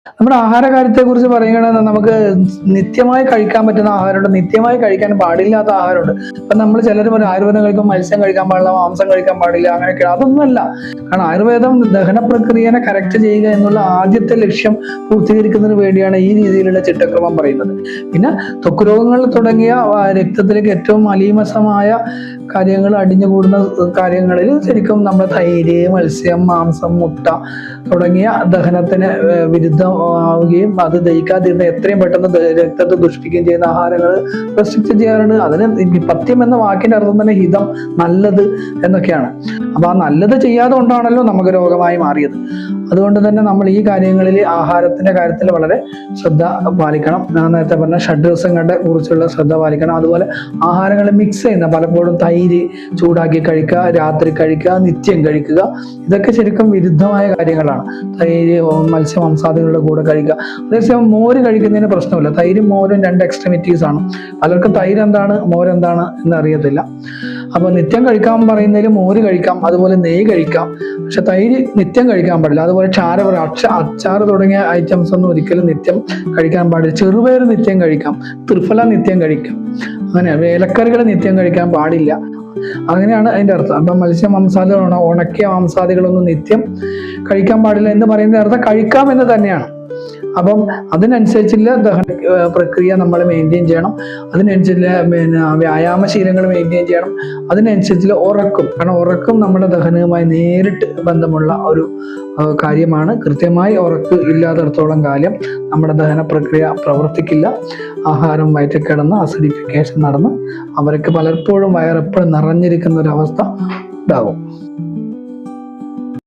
നമ്മുടെ ആഹാര കാര്യത്തെക്കുറിച്ച് പറയുകയാണെങ്കിൽ നമുക്ക് നിത്യമായി കഴിക്കാൻ പറ്റുന്ന ആഹാരമുണ്ട്, നിത്യമായി കഴിക്കാൻ പാടില്ലാത്ത ആഹാരമുണ്ട്. ഇപ്പം നമ്മൾ ചിലർ പറയും ആയുർവേദം കഴിക്കുമ്പോൾ മത്സ്യം കഴിക്കാൻ പാടില്ല, മാംസം കഴിക്കാൻ പാടില്ല, അങ്ങനെയൊക്കെയാണ്. അതൊന്നുമല്ല. കാരണം ആയുർവേദം ദഹന പ്രക്രിയനെ കറക്റ്റ് ചെയ്യുക എന്നുള്ള ആദ്യത്തെ ലക്ഷ്യം പൂർത്തീകരിക്കുന്നതിന് വേണ്ടിയാണ് ഈ രീതിയിലുള്ള ചിട്ടക്രമം പറയുന്നത്. പിന്നെ ത്വക്ക് രോഗങ്ങൾ തുടങ്ങിയ രക്തത്തിലേക്ക് ഏറ്റവും മലീമസമായ കാര്യങ്ങൾ അടിഞ്ഞുകൂടുന്ന കാര്യങ്ങളിൽ ശരിക്കും നമ്മൾ തൈര്, മത്സ്യം, മാംസം, മുട്ട തുടങ്ങിയ ദഹനത്തിന് വിരുദ്ധമാവുകയും അത് ദഹിക്കാതിരുന്ന എത്രയും പെട്ടെന്ന് രക്തത്തെ ദുഷിപ്പിക്കുകയും ചെയ്യുന്ന ആഹാരങ്ങൾ റെസ്ട്രിക്റ്റ് ചെയ്യാറുണ്ട്. അതിന് പഥ്യം എന്ന വാക്കിന്റെ അർത്ഥം തന്നെ ഹിതം, നല്ലത് എന്നൊക്കെയാണ്. അപ്പൊ ആ നല്ലത് ചെയ്യാതെ കൊണ്ടാണല്ലോ നമുക്ക് രോഗമായി മാറിയത്. അതുകൊണ്ട് തന്നെ നമ്മൾ ഈ കാര്യങ്ങളിൽ ആഹാരത്തിന്റെ കാര്യത്തിൽ വളരെ ശ്രദ്ധ പാലിക്കണം. ഞാൻ നേരത്തെ പറഞ്ഞ ഷഡ്രസങ്ങളുടെ കുറിച്ചുള്ള ശ്രദ്ധ പാലിക്കണം. അതുപോലെ ആഹാരങ്ങൾ മിക്സ് ചെയ്യുന്ന, പലപ്പോഴും തൈര് ചൂടാക്കി കഴിക്കുക, രാത്രി കഴിക്കുക, നിത്യം കഴിക്കുക, ഇതൊക്കെ ശരിക്കും വിരുദ്ധമായ കാര്യങ്ങളാണ്. തൈര് മത്സ്യമാംസാദികളുടെ കൂടെ കഴിക്കുക. അതേസമയം മോര് കഴിക്കുന്നതിന് പ്രശ്നമില്ല. തൈരും മോരും രണ്ട് എക്സ്ട്രീമിറ്റീസ് ആണ്. പലർക്കും തൈര് എന്താണ് മോരെന്താണ് എന്ന് അറിയത്തില്ല. അപ്പൊ നിത്യം കഴിക്കാൻ പറയുന്നതിൽ മോര് കഴിക്കാം, അതുപോലെ നെയ്യ് കഴിക്കാം, പക്ഷെ തൈര് നിത്യം കഴിക്കാൻ പാടില്ല. അതുപോലെ അച്ചാറ് തുടങ്ങിയ ഐറ്റംസ് ഒന്നും ഒരിക്കലും നിത്യം കഴിക്കാൻ പാടില്ല. ചെറുപയർ നിത്യം കഴിക്കാം, ത്രിഫല നിത്യം കഴിക്കാം, അങ്ങനെ ഇലക്കറികൾ നിത്യം കഴിക്കാൻ പാടില്ല. അങ്ങനെയാണ് അതിന്റെ അർത്ഥം. അപ്പം മത്സ്യ മാംസാദികളാണോ ഉണക്കിയ മാംസാദികളൊന്നും നിത്യം കഴിക്കാൻ പാടില്ല എന്ന് പറയുന്ന അർത്ഥം കഴിക്കാം എന്ന് തന്നെയാണ്. അപ്പം അതിനനുസരിച്ചുള്ള ദഹന പ്രക്രിയ നമ്മൾ മെയിൻറ്റെയിൻ ചെയ്യണം. അതിനനുസരിച്ചുള്ള വ്യായാമശീലങ്ങൾ മെയിൻറ്റെയിൻ ചെയ്യണം. അതിനനുസരിച്ചുള്ള ഉറക്കം, കാരണം ഉറക്കം നമ്മുടെ ദഹനവുമായി നേരിട്ട് ബന്ധമുള്ള ഒരു കാര്യമാണ്. കൃത്യമായി ഉറക്കം ഇല്ലാത്തിടത്തോളം കാലം നമ്മുടെ ദഹന പ്രക്രിയ പ്രവർത്തിക്കില്ല. ആഹാരം വയറ്റിൽ കിടന്ന് അസിഡിഫിക്കേഷൻ നടന്ന് അവർക്ക് പലപ്പോഴും വയറെപ്പോഴും നിറഞ്ഞിരിക്കുന്ന ഒരു അവസ്ഥ ഉണ്ടാകും.